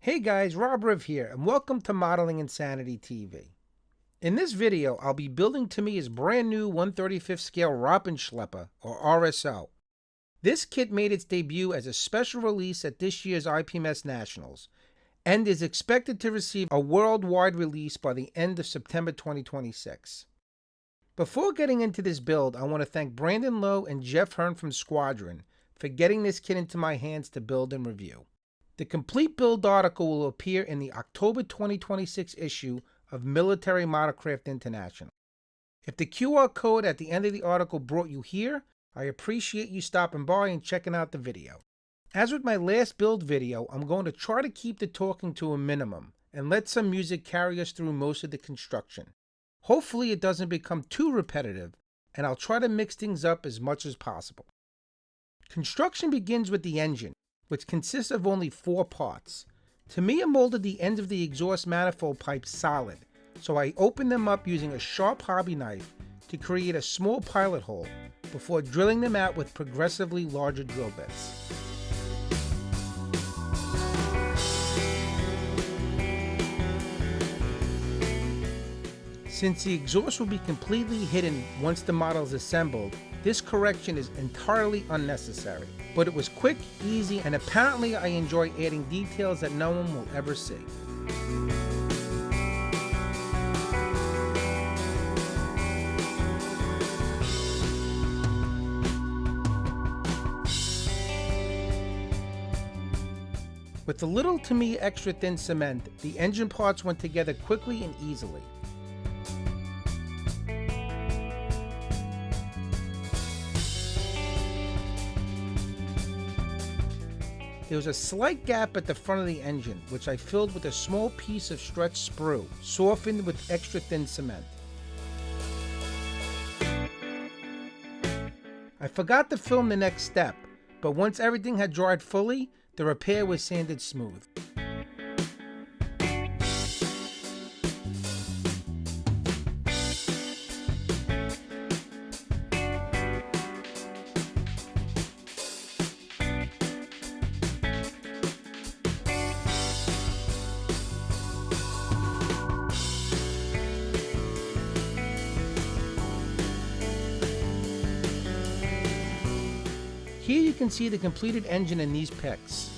Hey guys, Rob Riv here, and welcome to Modeling Insanity TV. In this video, I'll be building Tamiya's brand new 1/35 scale Schlepper, or RSO. This kit made its debut as a special release at this year's IPMS Nationals, and is expected to receive a worldwide release by the end of September 2026. Before getting into this build, I want to thank Brandon Lowe and Jeff Hearn from Squadron for getting this kit into my hands to build and review. The complete build article will appear in the October 2026 issue of Military Modelcraft International. If the QR code at the end of the article brought you here, I appreciate you stopping by and checking out the video. As with my last build video, I'm going to try to keep the talking to a minimum and let some music carry us through most of the construction. Hopefully it doesn't become too repetitive, and I'll try to mix things up as much as possible. Construction begins with the engine, which consists of only 4 parts. Tamiya molded the ends of the exhaust manifold pipes solid, so I opened them up using a sharp hobby knife to create a small pilot hole before drilling them out with progressively larger drill bits. Since the exhaust will be completely hidden once the model is assembled, this correction is entirely unnecessary. But it was quick, easy, and apparently I enjoy adding details that no one will ever see. With a little Tamiya extra thin cement, the engine parts went together quickly and easily. There was a slight gap at the front of the engine, which I filled with a small piece of stretched sprue, softened with extra thin cement. I forgot to film the next step, but once everything had dried fully, the repair was sanded smooth. Here you can see the completed engine in these pics.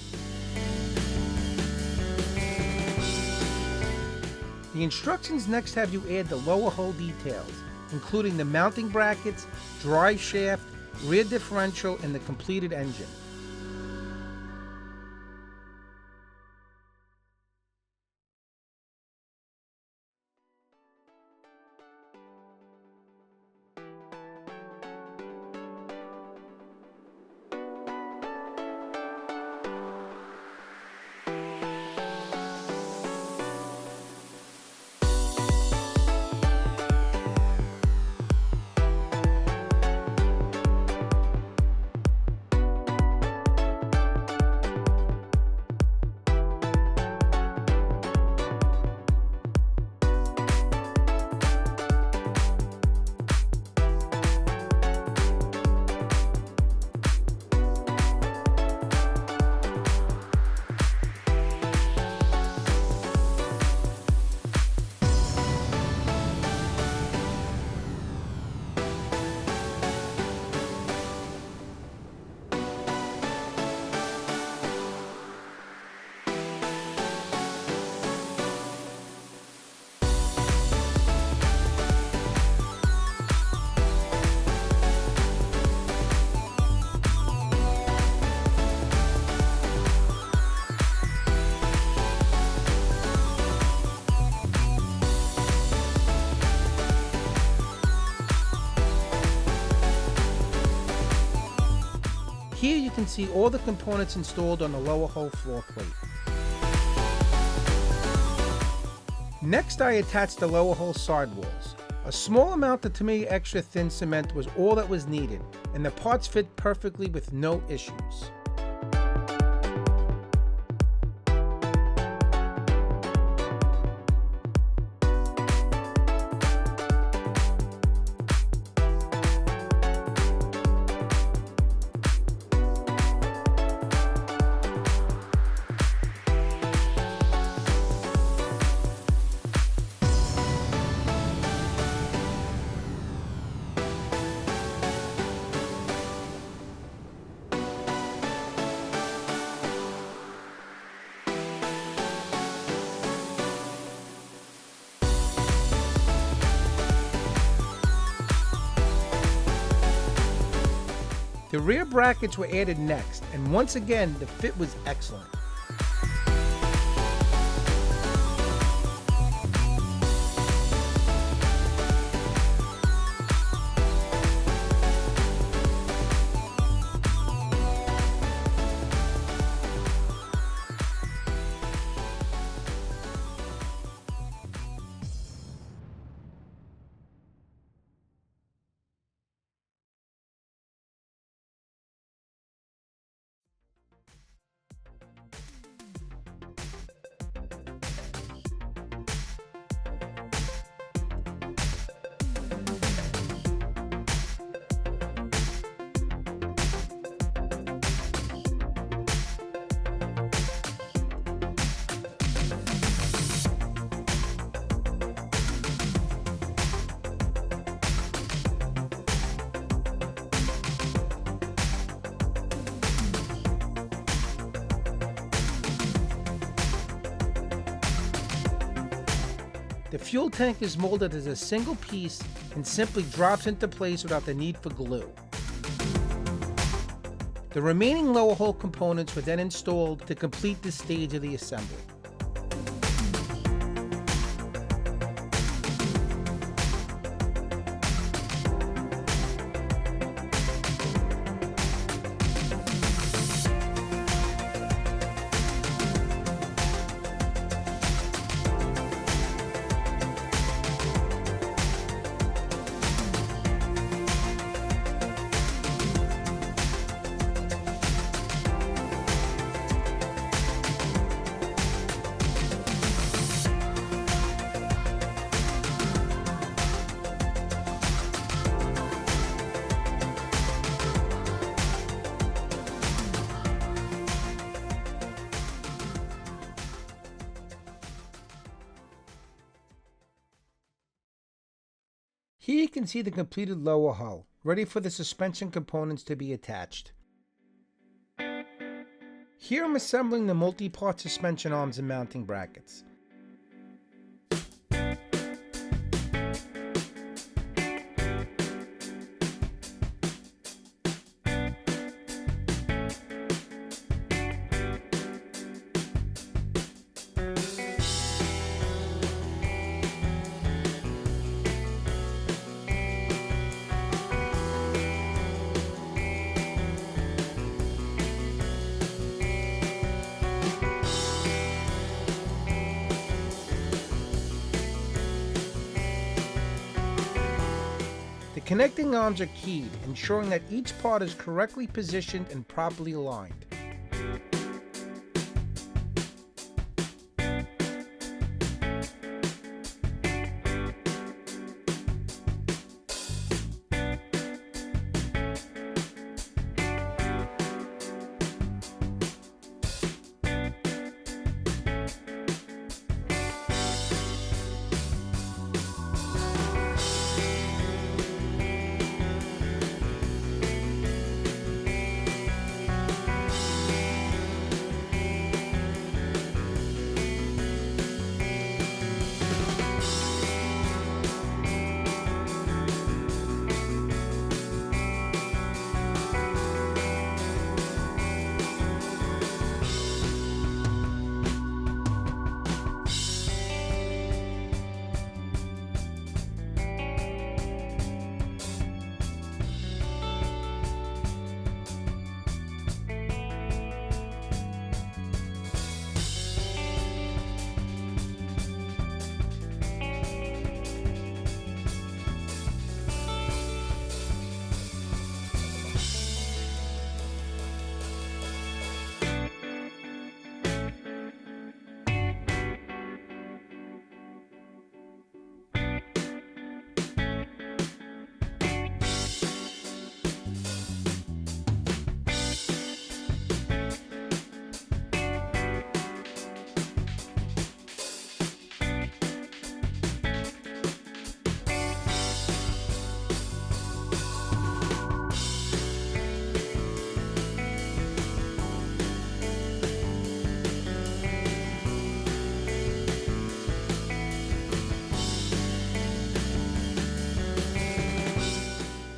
The instructions next have you add the lower hull details, including the mounting brackets, drive shaft, rear differential, and the completed engine. Here you can see all the components installed on the lower hull floor plate. Next, I attached the lower hull sidewalls. A small amount of Tamiya extra thin cement was all that was needed, and the parts fit perfectly with no issues. The rear brackets were added next, and once again, the fit was excellent. The fuel tank is molded as a single piece and simply drops into place without the need for glue. The remaining lower hull components were then installed to complete this stage of the assembly. Here you can see the completed lower hull, ready for the suspension components to be attached. Here I'm assembling the multi-part suspension arms and mounting brackets. The connecting arms are keyed, ensuring that each part is correctly positioned and properly aligned.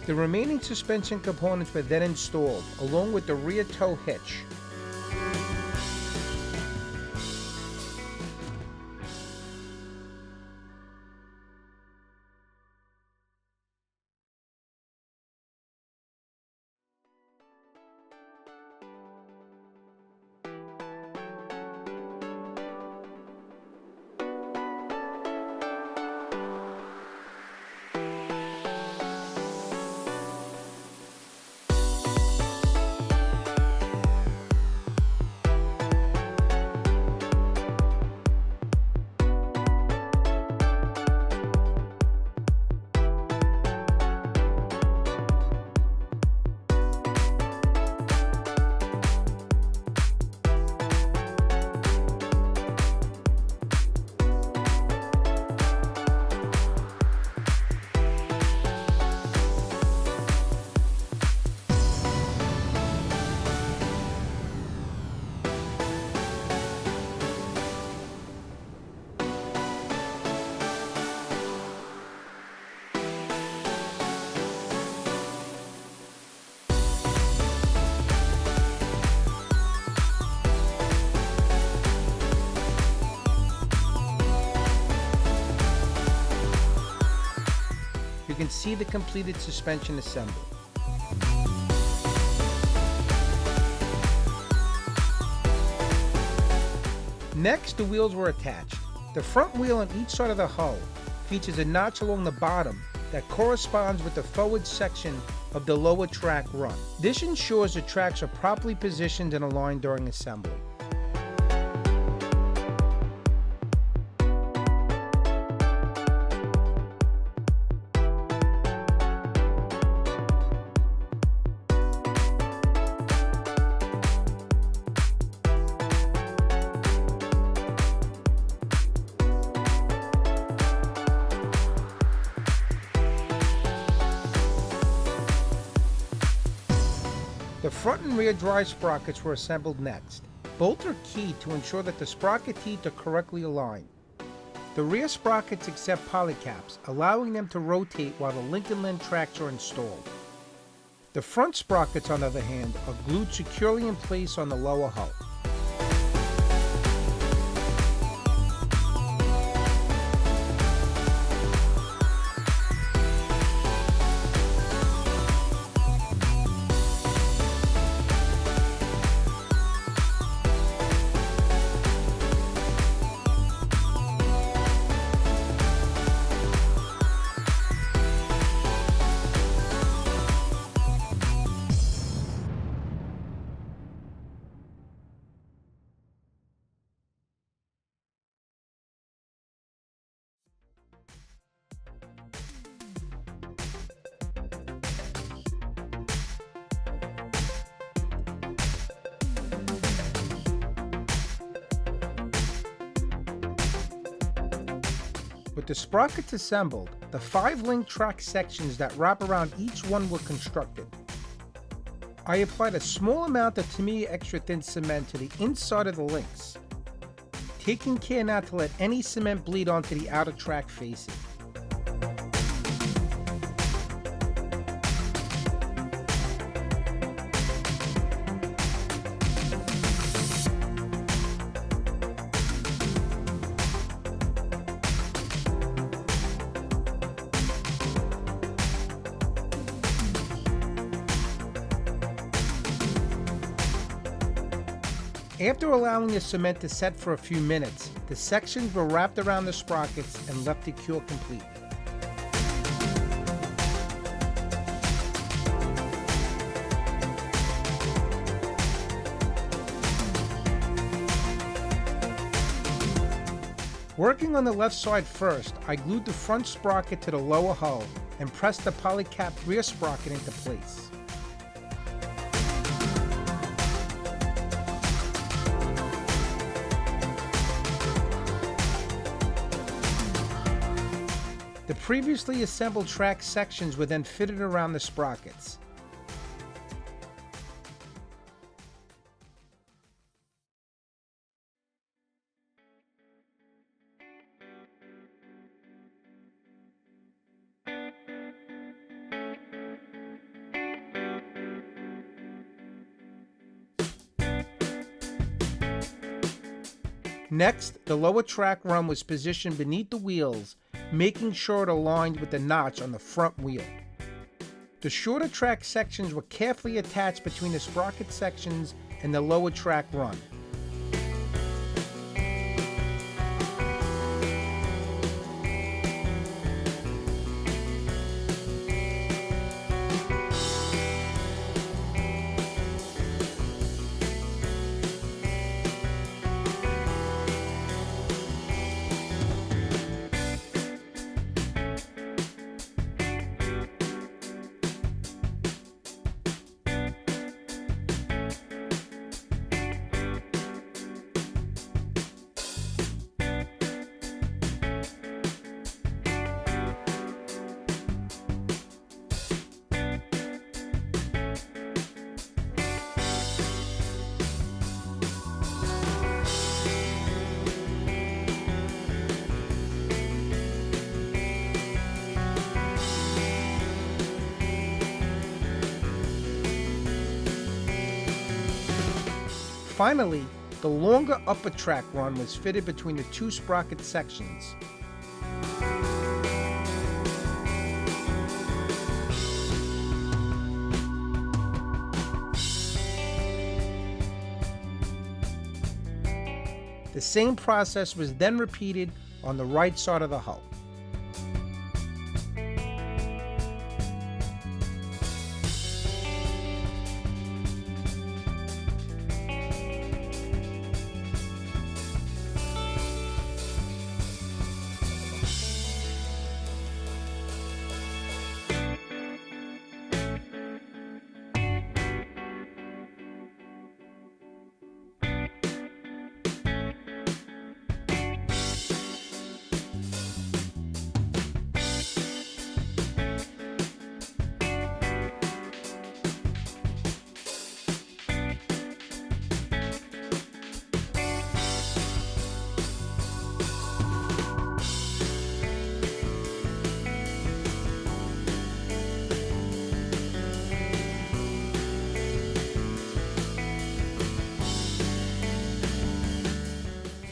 The remaining suspension components were then installed, along with the rear tow hitch. You can see the completed suspension assembly. Next, the wheels were attached. The front wheel on each side of the hull features a notch along the bottom that corresponds with the forward section of the lower track run. This ensures the tracks are properly positioned and aligned during assembly. The front and rear drive sprockets were assembled next. Both are key to ensure that the sprocket teeth are correctly aligned. The rear sprockets accept polycaps, allowing them to rotate while the link and limb tracks are installed. The front sprockets, on the other hand, are glued securely in place on the lower hull. With the sprockets assembled, the 5 link track sections that wrap around each one were constructed. I applied a small amount of Tamiya extra thin cement to the inside of the links, taking care not to let any cement bleed onto the outer track facing. After allowing the cement to set for a few minutes, the sections were wrapped around the sprockets and left to cure completely. Working on the left side first, I glued the front sprocket to the lower hull and pressed the polycapped rear sprocket into place. The previously assembled track sections were then fitted around the sprockets. Next, the lower track run was positioned beneath the wheels, making sure it aligned with the notch on the front wheel. The shorter track sections were carefully attached between the sprocket sections and the lower track run. Finally, the longer upper track run was fitted between the two sprocket sections. The same process was then repeated on the right side of the hull.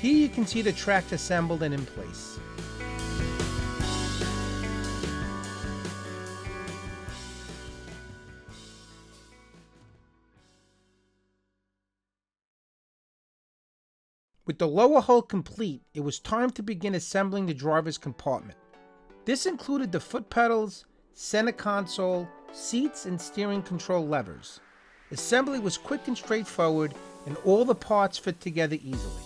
Here you can see the tracks assembled and in place. With the lower hull complete, it was time to begin assembling the driver's compartment. This included the foot pedals, center console, seats, and steering control levers. Assembly was quick and straightforward, and all the parts fit together easily.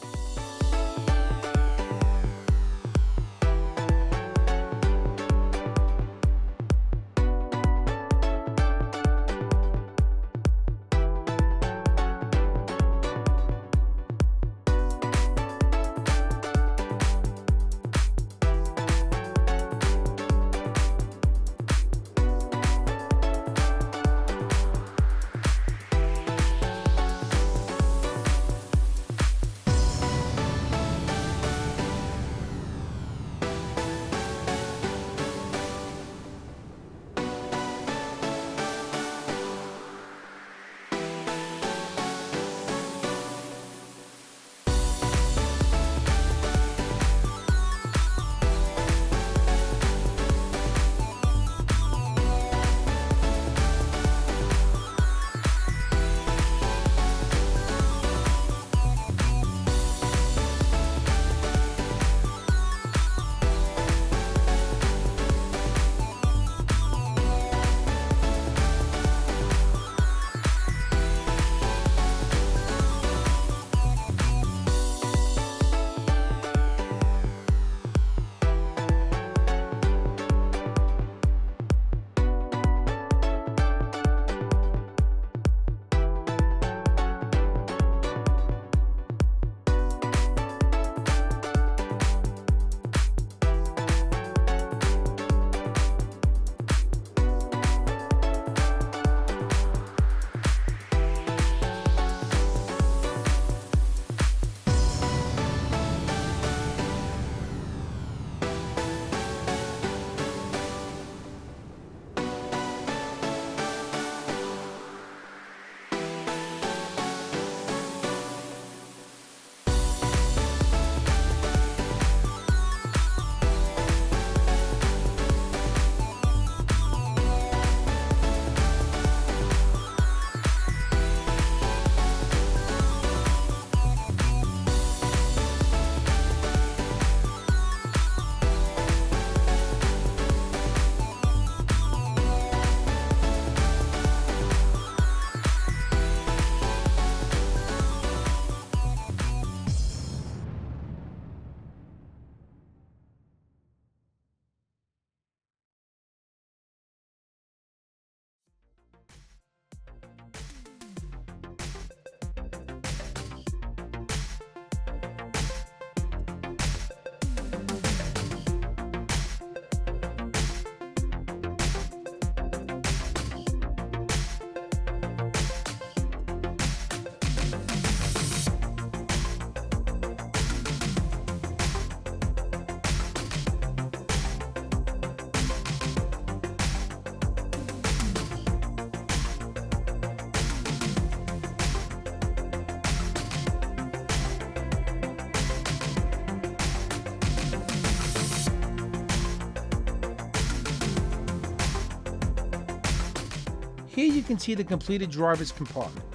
Here you can see the completed driver's compartment.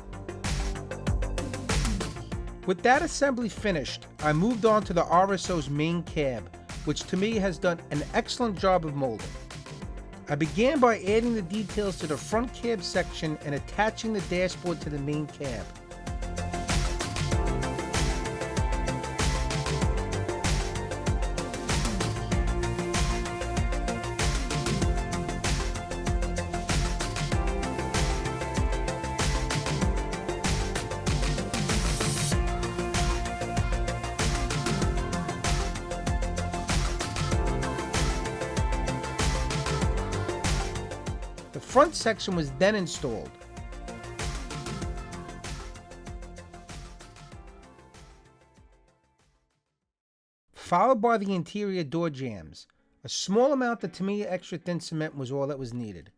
With that assembly finished, I moved on to the RSO's main cab, which Tamiya has done an excellent job of molding. I began by adding the details to the front cab section and attaching the dashboard to the main cab. The front section was then installed. Followed by the interior door jambs. A small amount of Tamiya extra thin cement was all that was needed.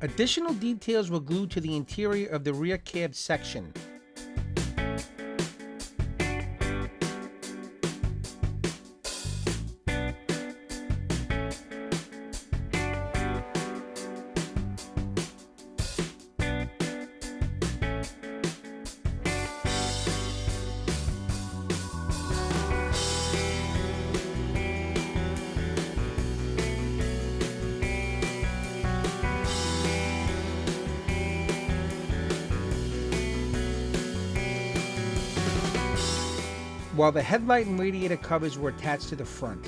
Additional details were glued to the interior of the rear cab section. While the headlight and radiator covers were attached to the front.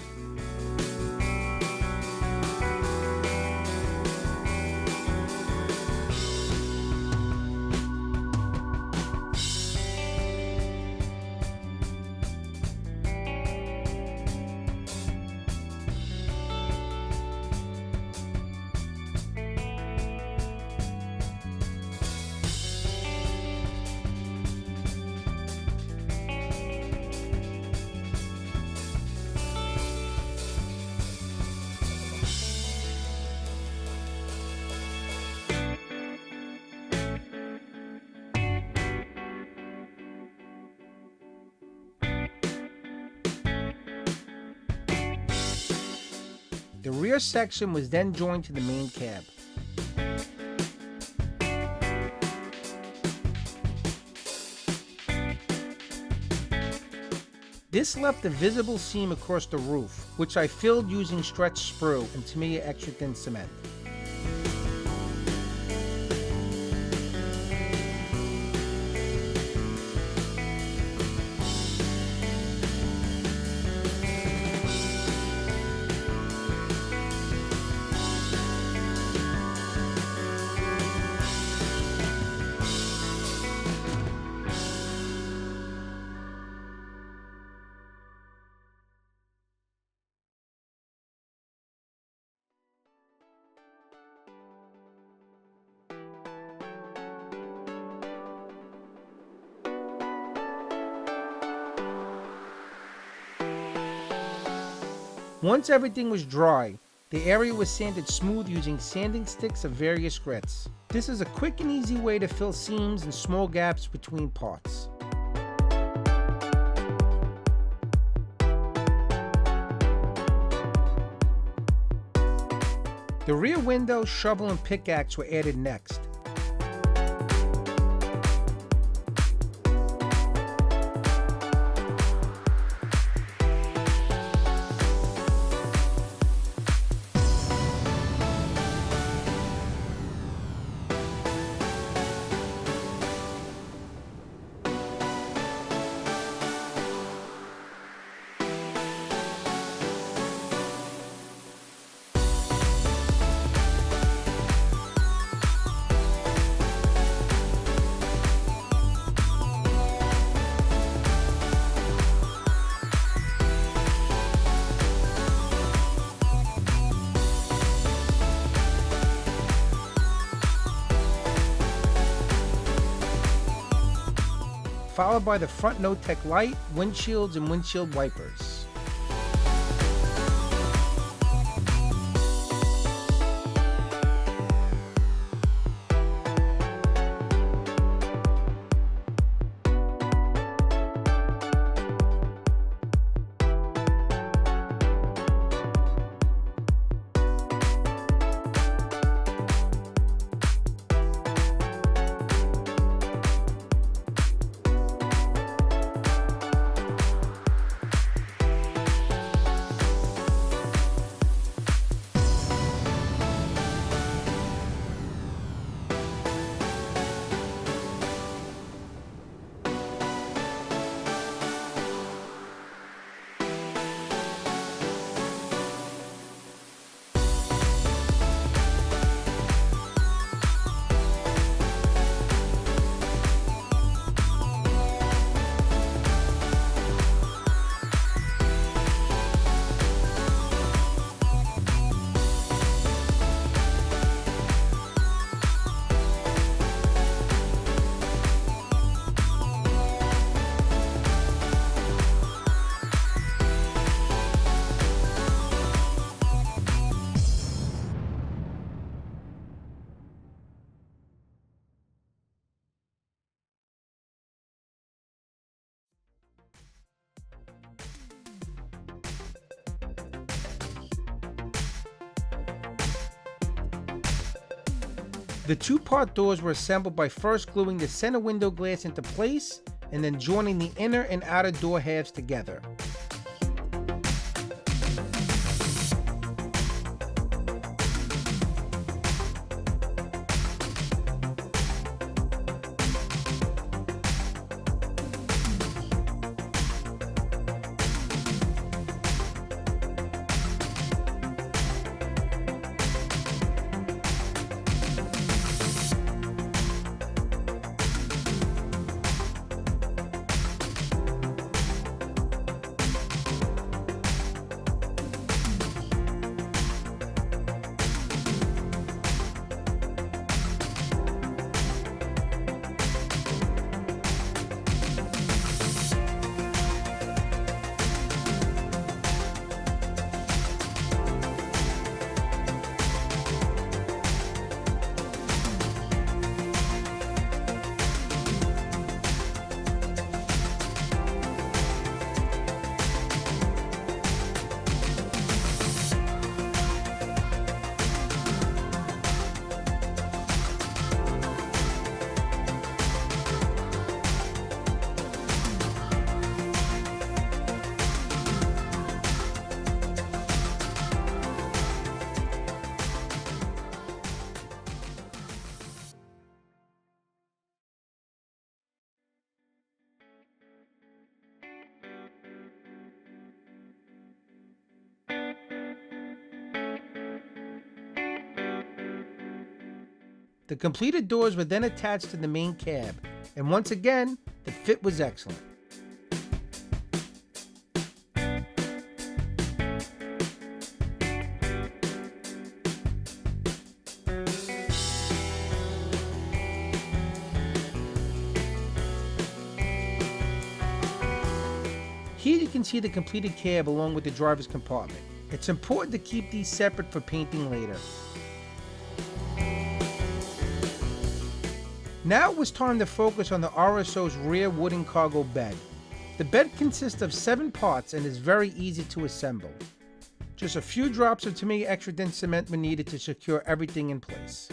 The rear section was then joined to the main cab. This left a visible seam across the roof, which I filled using stretch sprue and Tamiya extra thin cement. Once everything was dry, the area was sanded smooth using sanding sticks of various grits. This is a quick and easy way to fill seams and small gaps between parts. The rear window, shovel, and pickaxe were added next. followed by the front no-tech light, windshields, and windshield wipers. The two-part doors were assembled by first gluing the center window glass into place and then joining the inner and outer door halves together. The completed doors were then attached to the main cab, and once again, the fit was excellent. Here you can see the completed cab along with the driver's compartment. It's important to keep these separate for painting later. Now it was time to focus on the RSO's rear wooden cargo bed. The bed consists of 7 parts and is very easy to assemble. Just a few drops of Tamiya extra dense cement were needed to secure everything in place.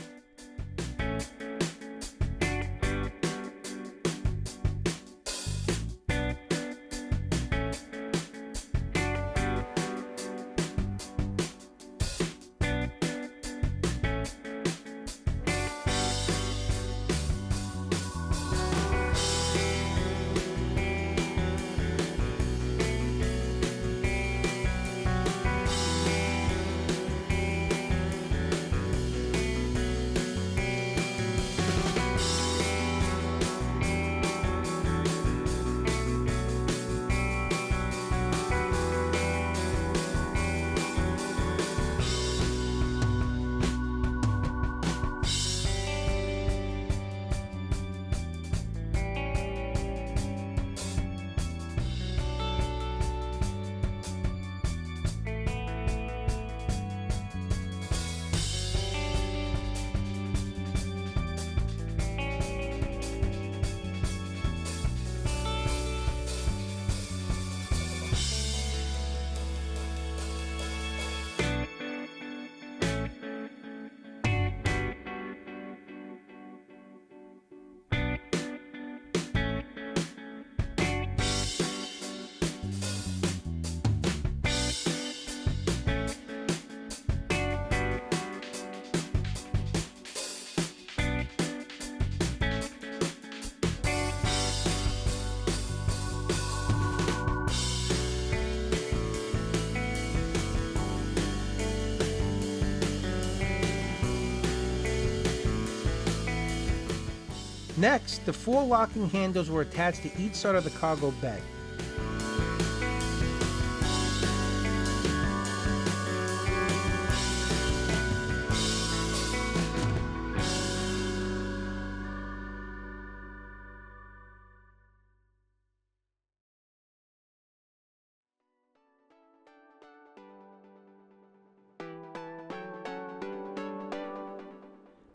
Next, the 4 locking handles were attached to each side of the cargo bed.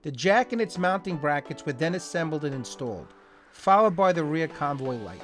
The jack and its mounting brackets were then assembled and installed, followed by the rear convoy light.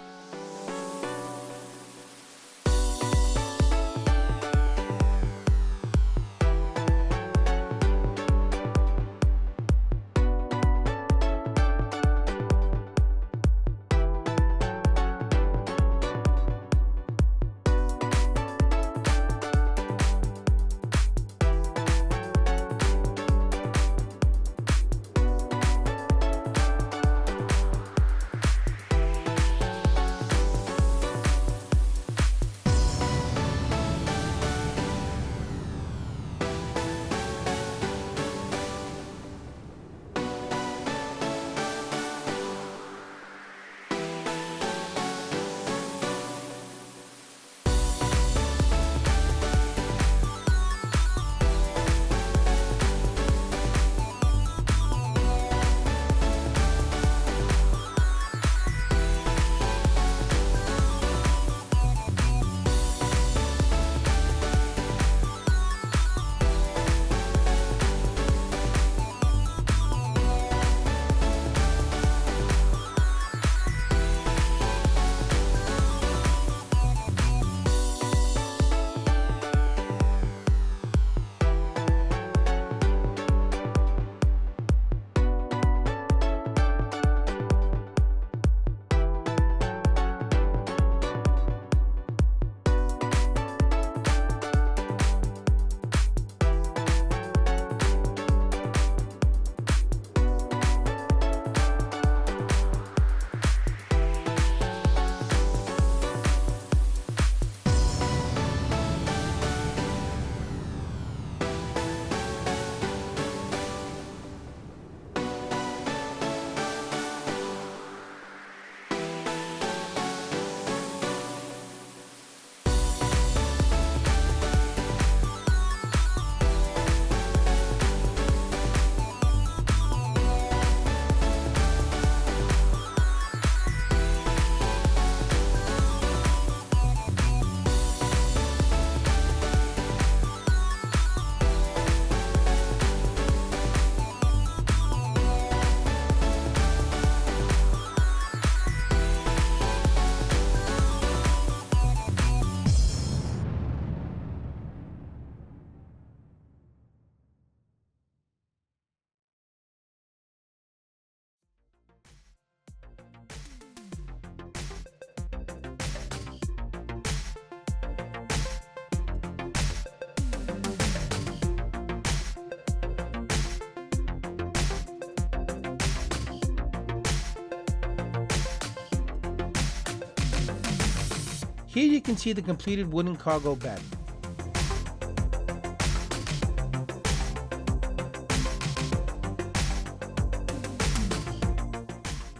Here you can see the completed wooden cargo bed.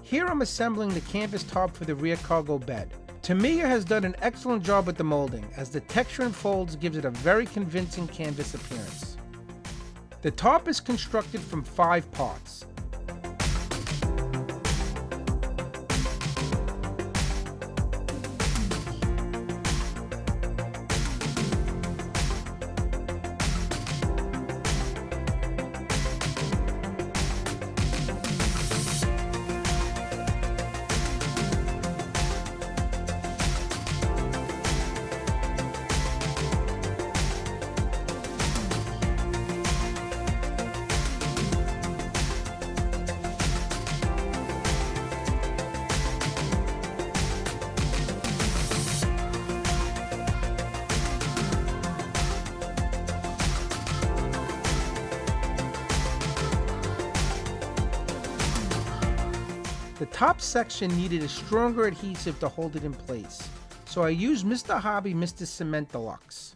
Here I'm assembling the canvas tarp for the rear cargo bed. Tamiya has done an excellent job with the molding, as the texture and folds gives it a very convincing canvas appearance. The tarp is constructed from 5 parts. The top section needed a stronger adhesive to hold it in place, so I used Mr. Hobby Mr. Cement Deluxe.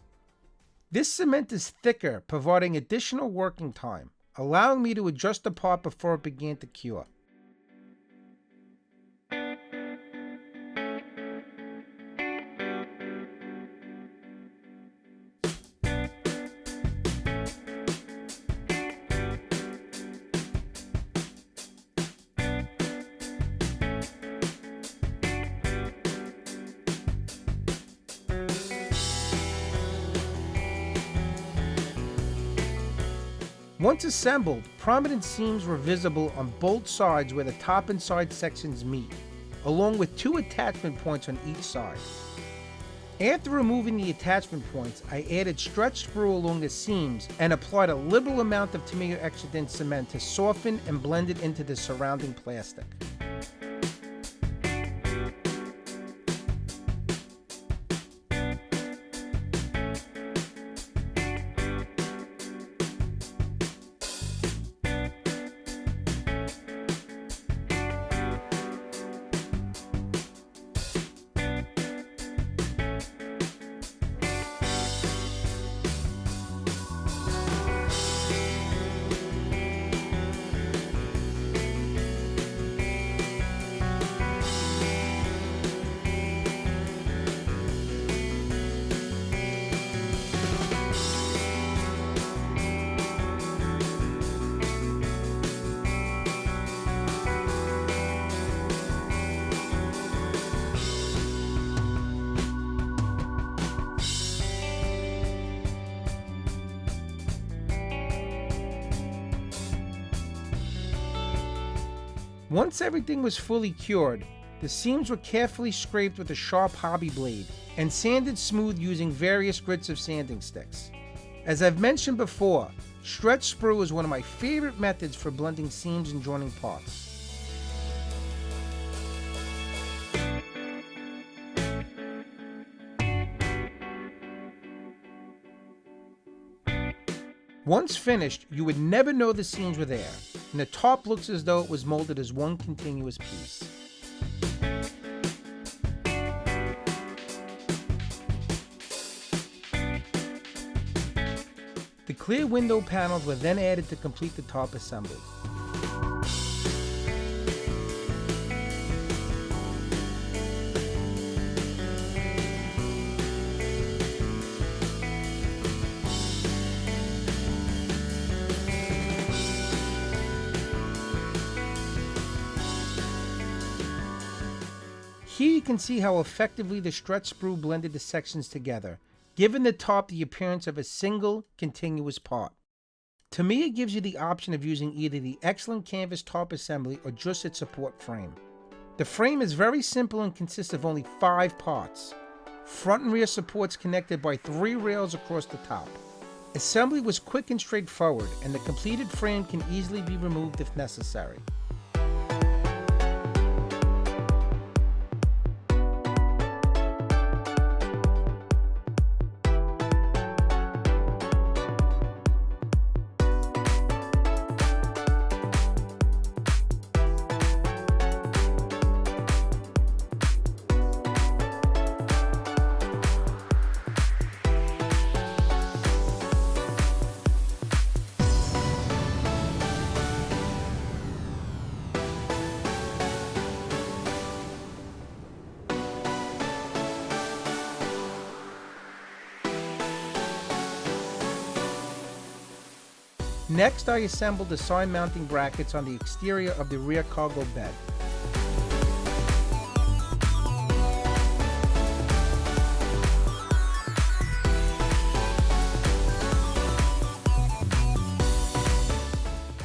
This cement is thicker, providing additional working time, allowing me to adjust the part before it began to cure. Once assembled, prominent seams were visible on both sides where the top and side sections meet, along with 2 attachment points on each side. After removing the attachment points, I added stretch sprue along the seams and applied a liberal amount of Tamiya extra thin cement to soften and blend it into the surrounding plastic. Once everything was fully cured, the seams were carefully scraped with a sharp hobby blade and sanded smooth using various grits of sanding sticks. As I've mentioned before, stretch sprue is one of my favorite methods for blending seams and joining parts. Once finished, you would never know the seams were there, and the top looks as though it was molded as one continuous piece. The clear window panels were then added to complete the top assembly. Here you can see how effectively the stretch sprue blended the sections together, giving the top the appearance of a single, continuous part. Tamiya gives you the option of using either the excellent canvas top assembly or just its support frame. The frame is very simple and consists of only 5 parts. Front and rear supports connected by 3 rails across the top. Assembly was quick and straightforward, and the completed frame can easily be removed if necessary. Next, I assembled the side mounting brackets on the exterior of the rear cargo bed.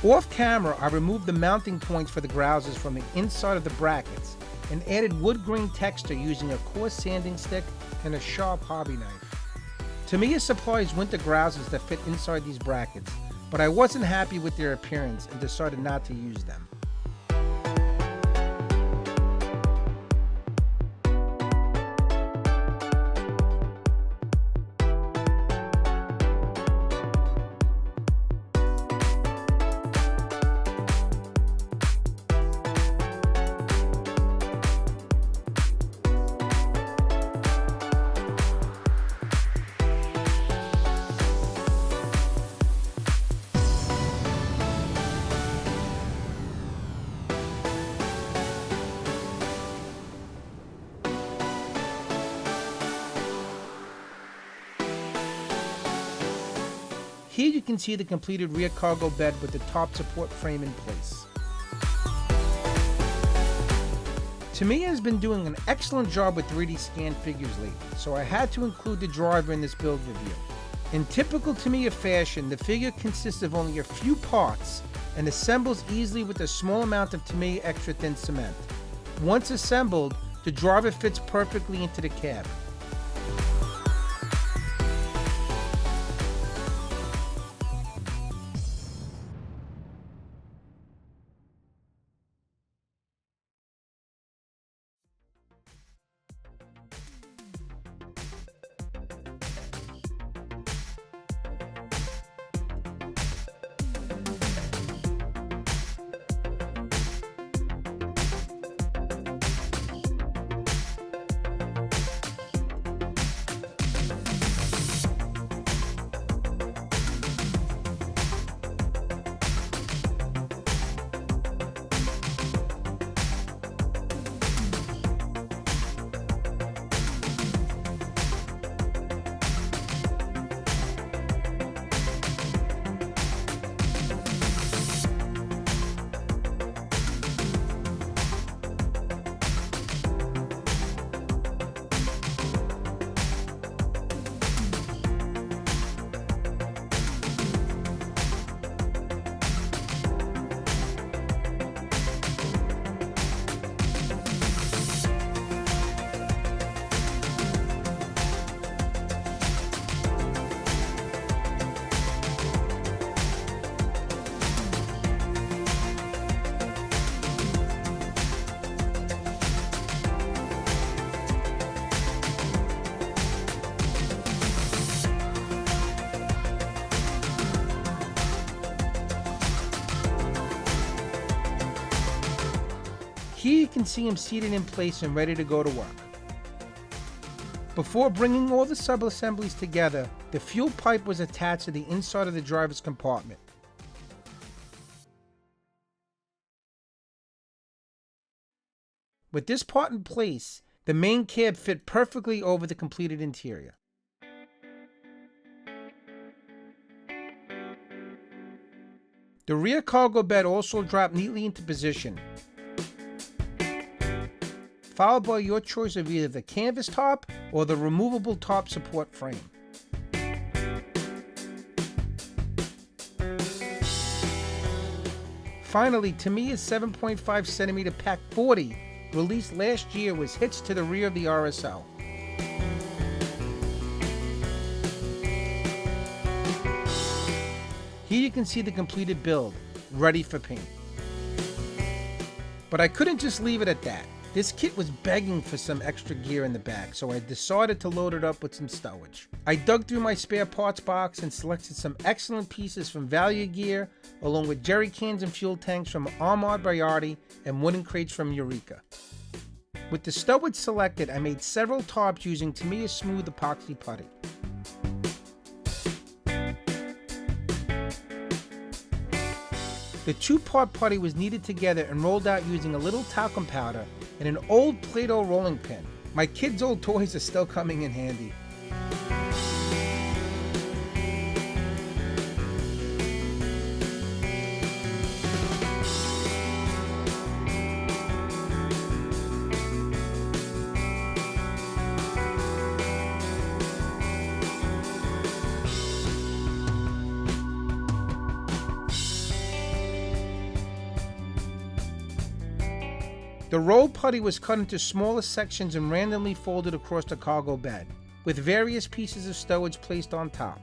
Off camera, I removed the mounting points for the grousers from the inside of the brackets and added wood grain texture using a coarse sanding stick and a sharp hobby knife. Tamiya supplies winter grousers that fit inside these brackets, but I wasn't happy with their appearance and decided not to use them. Here you can see the completed rear cargo bed with the top support frame in place. Tamiya has been doing an excellent job with 3D scanned figures lately, so I had to include the driver in this build review. In typical Tamiya fashion, the figure consists of only a few parts and assembles easily with a small amount of Tamiya extra thin cement. Once assembled, the driver fits perfectly into the cab. Here you can see him seated in place and ready to go to work. Before bringing all the sub-assemblies together, the fuel pipe was attached to the inside of the driver's compartment. With this part in place, the main cab fit perfectly over the completed interior. The rear cargo bed also dropped neatly into position, followed by your choice of either the canvas tarp or the removable tarp support frame. Finally, Tamiya's 7.5 centimeter Pack 40, released last year, was hitched to the rear of the RSO. Here you can see the completed build, ready for paint. But I couldn't just leave it at that. This kit was begging for some extra gear in the back, so I decided to load it up with some stowage. I dug through my spare parts box and selected some excellent pieces from Value Gear, along with jerry cans and fuel tanks from Armad Bayardi and wooden crates from Eureka. With the stowage selected, I made several tarps using Tamoya Smooth Epoxy Putty. The two-part putty was kneaded together and rolled out using a little talcum powder and an old Play-Doh rolling pin. My kids' old toys are still coming in handy. The rolled putty was cut into smaller sections and randomly folded across the cargo bed, with various pieces of stowage placed on top.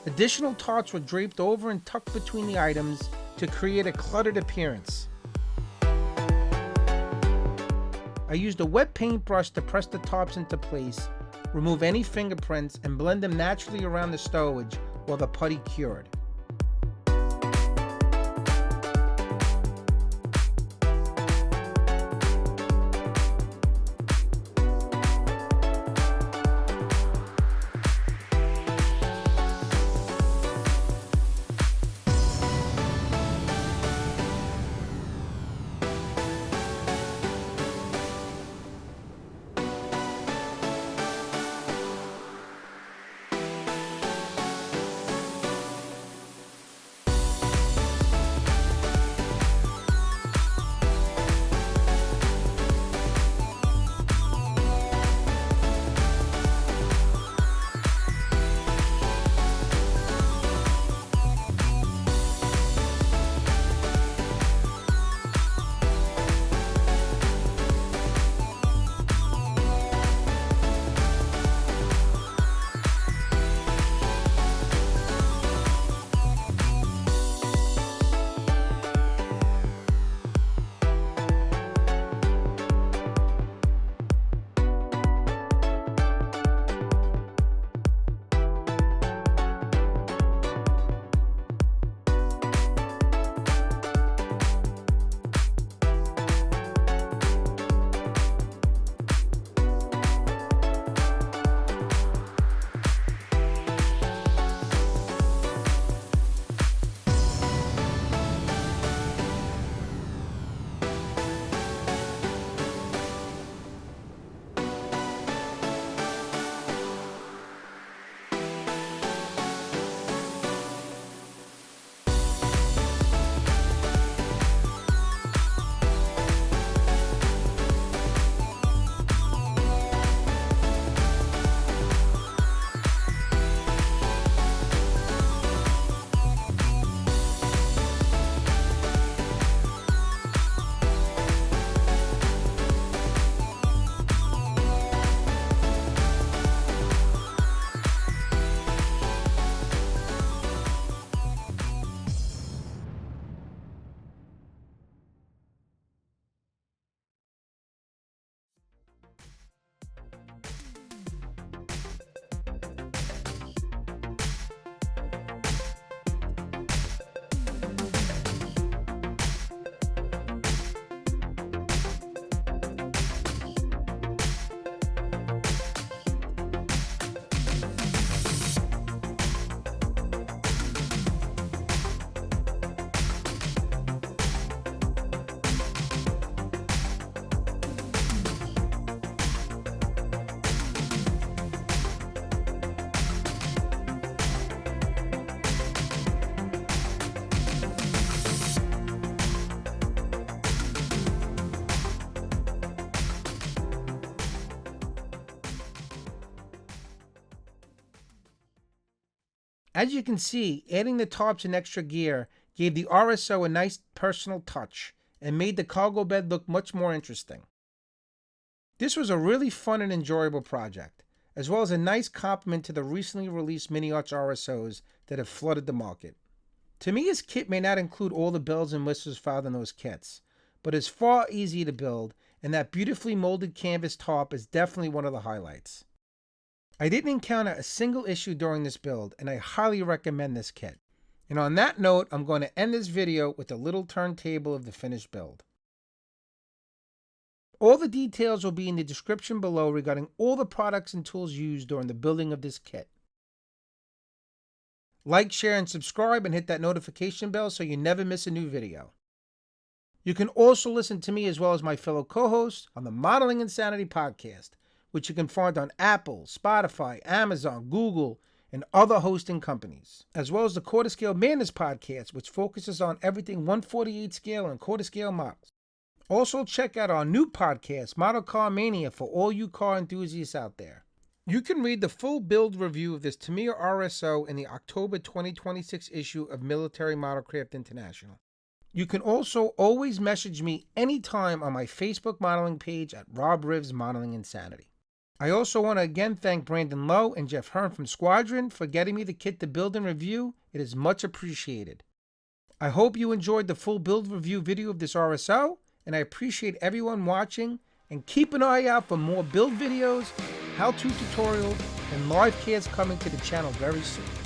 Additional tarps were draped over and tucked between the items to create a cluttered appearance. I used a wet paintbrush to press the tarps into place, remove any fingerprints, and blend them naturally around the stowage while the putty cured. As you can see, adding the tarps and extra gear gave the RSO a nice personal touch and made the cargo bed look much more interesting. This was a really fun and enjoyable project, as well as a nice complement to the recently released Mini Arch RSOs that have flooded the market. Tamiya's kit may not include all the bells and whistles found in those kits, but is far easier to build, and that beautifully molded canvas tarp is definitely one of the highlights. I didn't encounter a single issue during this build, and I highly recommend this kit. And on that note, I'm going to end this video with a little turntable of the finished build. All the details will be in the description below regarding all the products and tools used during the building of this kit. Like, share, and subscribe, and hit that notification bell so you never miss a new video. You can also listen to me as well as my fellow co-hosts on the Modeling Insanity podcast, which you can find on Apple, Spotify, Amazon, Google, and other hosting companies, as well as the Quarter Scale Madness podcast, which focuses on everything 1/48 scale and quarter scale models. Also, check out our new podcast, Model Car Mania, for all you car enthusiasts out there. You can read the full build review of this Tamiya RSO in the October 2026 issue of Military Modelcraft International. You can also always message me anytime on my Facebook modeling page at Rob Riv's Modeling Insanity. I also want to again thank Brandon Lowe and Jeff Hearn from Squadron for getting me the kit to build and review. It is much appreciated. I hope you enjoyed the full build review video of this RSO, and I appreciate everyone watching, and keep an eye out for more build videos, how-to tutorials, and live casts coming to the channel very soon.